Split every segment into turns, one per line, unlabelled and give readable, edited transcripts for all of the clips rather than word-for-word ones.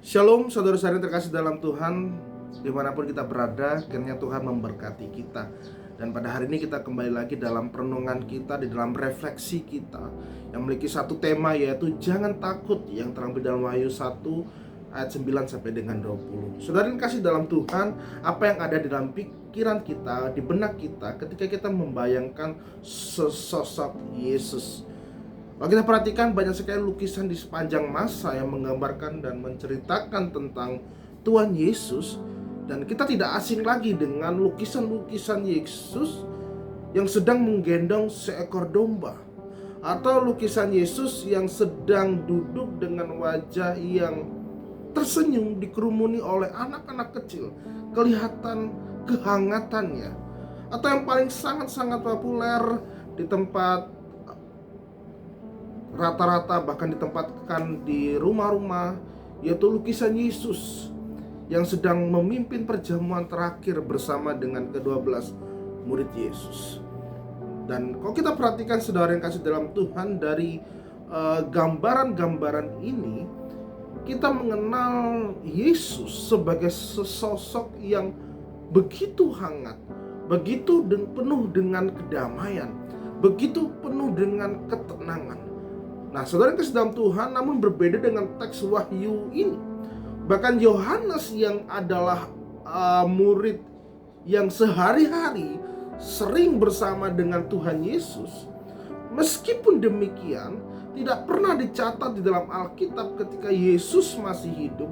Shalom saudara-saudara yang terkasih dalam Tuhan, dimanapun kita berada, kiranya Tuhan memberkati kita. Dan pada hari ini kita kembali lagi dalam perenungan kita, di dalam refleksi kita yang memiliki satu tema, yaitu jangan takut, yang terambil dalam Wahyu 1 ayat 9 sampai dengan 20. Saudara yang kasih dalam Tuhan, apa yang ada di dalam pikiran kita, di benak kita ketika kita membayangkan sosok Yesus. Kalau kita perhatikan, banyak sekali lukisan di sepanjang masa yang menggambarkan dan menceritakan tentang Tuhan Yesus. Dan kita tidak asing lagi dengan lukisan-lukisan Yesus yang sedang menggendong seekor domba, atau lukisan Yesus yang sedang duduk dengan wajah yang tersenyum dikerumuni oleh anak-anak kecil. Kelihatan kehangatannya. Atau yang paling sangat-sangat populer di tempat rata-rata, bahkan ditempatkan di rumah-rumah, yaitu lukisan Yesus yang sedang memimpin perjamuan terakhir bersama dengan ke-12 murid Yesus. Dan kalau kita perhatikan saudara yang kasih dalam Tuhan, dari gambaran-gambaran ini kita mengenal Yesus sebagai sesosok yang begitu hangat, begitu penuh dengan kedamaian, begitu penuh dengan ketenangan. Nah, saudara kasih dalam Tuhan, namun berbeda dengan teks Wahyu ini. Bahkan Yohanes yang adalah murid yang sehari-hari sering bersama dengan Tuhan Yesus, meskipun demikian tidak pernah dicatat di dalam Alkitab ketika Yesus masih hidup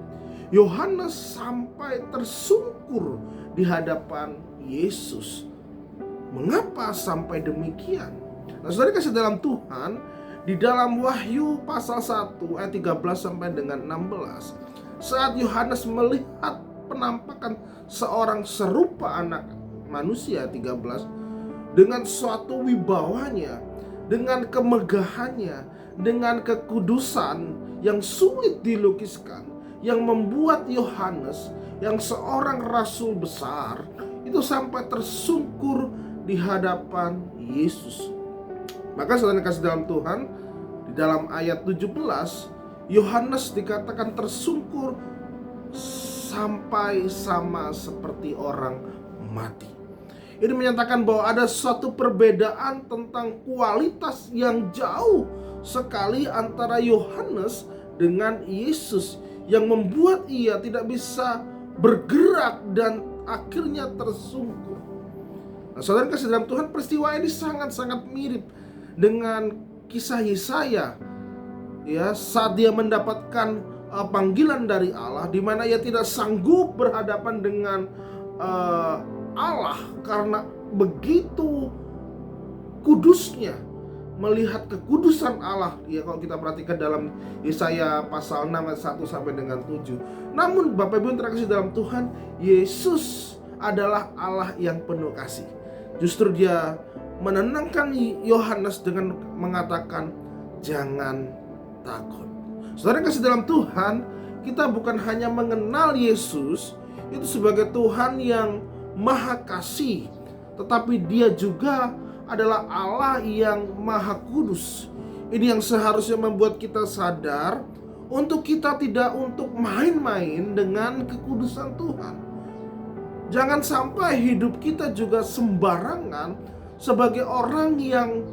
Yohanes sampai tersungkur di hadapan Yesus. Mengapa sampai demikian? Nah, saudara kasih dalam Tuhan, di dalam Wahyu pasal 1 ayat 13 sampai dengan 16, saat Yohanes melihat penampakan seorang serupa anak manusia 13, dengan suatu wibawanya, dengan kemegahannya, dengan kekudusan yang sulit dilukiskan, yang membuat Yohanes yang seorang rasul besar itu sampai tersungkur di hadapan Yesus. Maka saudara kasih dalam Tuhan, di dalam ayat 17, Yohanes dikatakan tersungkur sampai sama seperti orang mati. Ini menyatakan bahwa ada suatu perbedaan tentang kualitas yang jauh sekali antara Yohanes dengan Yesus, yang membuat ia tidak bisa bergerak dan akhirnya tersungkur. Nah, saudara kasih dalam Tuhan, peristiwa ini sangat-sangat mirip dengan kisah Yesaya, ya, saat dia mendapatkan panggilan dari Allah, di mana ia tidak sanggup berhadapan dengan Allah karena begitu kudusnya, melihat kekudusan Allah. Ya, kalau kita perhatikan dalam Yesaya pasal 6 ayat 1 sampai dengan 7. Namun Bapak Ibu yang terkasih dalam Tuhan, Yesus adalah Allah yang penuh kasih. Justru dia menenangkan Yohanes dengan mengatakan, jangan takut. Saudara kasih dalam Tuhan, kita bukan hanya mengenal Yesus itu sebagai Tuhan yang maha kasih, tetapi dia juga adalah Allah yang maha kudus. Ini yang seharusnya membuat kita sadar untuk kita tidak untuk main-main dengan kekudusan Tuhan. Jangan sampai hidup kita juga sembarangan sebagai orang yang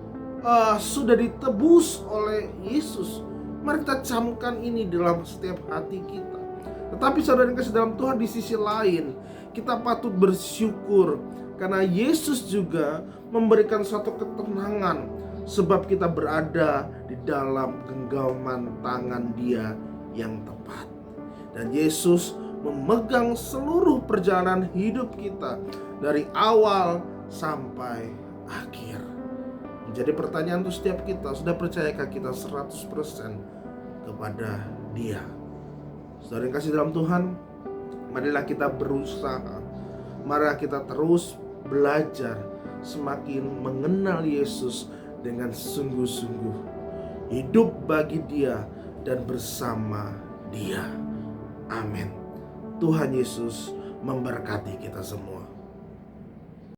sudah ditebus oleh Yesus. Mari kita camkan ini dalam setiap hati kita. Tetapi saudara yang kasih dalam Tuhan, di sisi lain kita patut bersyukur karena Yesus juga memberikan suatu ketenangan, sebab kita berada di dalam genggaman tangan Dia yang tepat. Dan Yesus memegang seluruh perjalanan hidup kita dari awal sampai akhir. Jadi pertanyaan untuk setiap kita, sudah percayakah kita 100% kepada Dia? Saudara yang kasih dalam Tuhan, marilah kita berusaha, marilah kita terus belajar semakin mengenal Yesus dengan sungguh-sungguh, hidup bagi Dia dan bersama Dia. Amin. Tuhan Yesus memberkati kita semua.